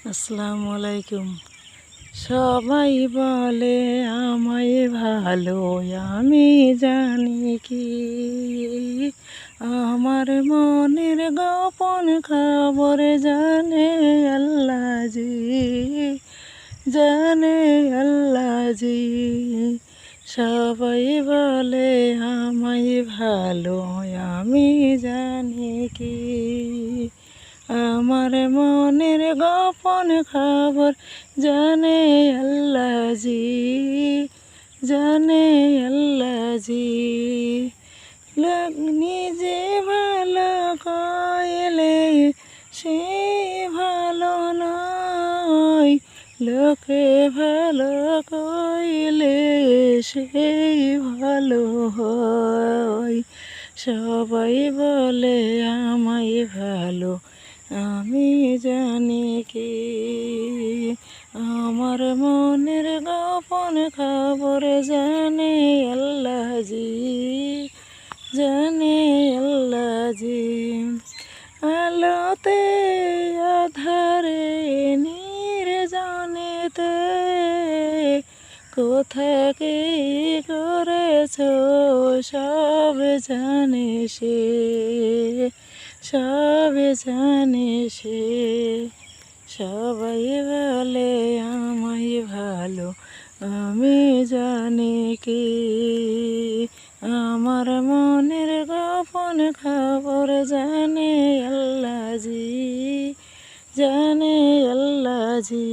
আসসালামু আলাইকুম। সবাই বলে আমায় ভালো, আমি জানি কি আমার মনের গোপন খবর জানে আল্লাহ জি, জানে আল্লাহ জি। সবাই বলে আমায় ভালো, আমি জানি কি আমার মনের গোপন খবর জানে আল্লাহ জি, জানে আল্লাহ জি। লোক নিজে ভালো কইলে সে ভালো নয়, লোকে ভালো কইলে সেই ভালো হয়। সবাই বলে আমায় ভালো, আমি জানি কি আমার মনের গোপন খবর জানে আল্লাহ জি, জানে আল্লাহ জি। আলোতে আধারে নির্জনেতে কোথা কি করেছ সব জানে সে, সব জানে সে। সবাই বলে আমায় ভালো, আমি জানি কি আমার মনের গোপন খবর জানে আল্লাহ জি, জানে আল্লাহ জি।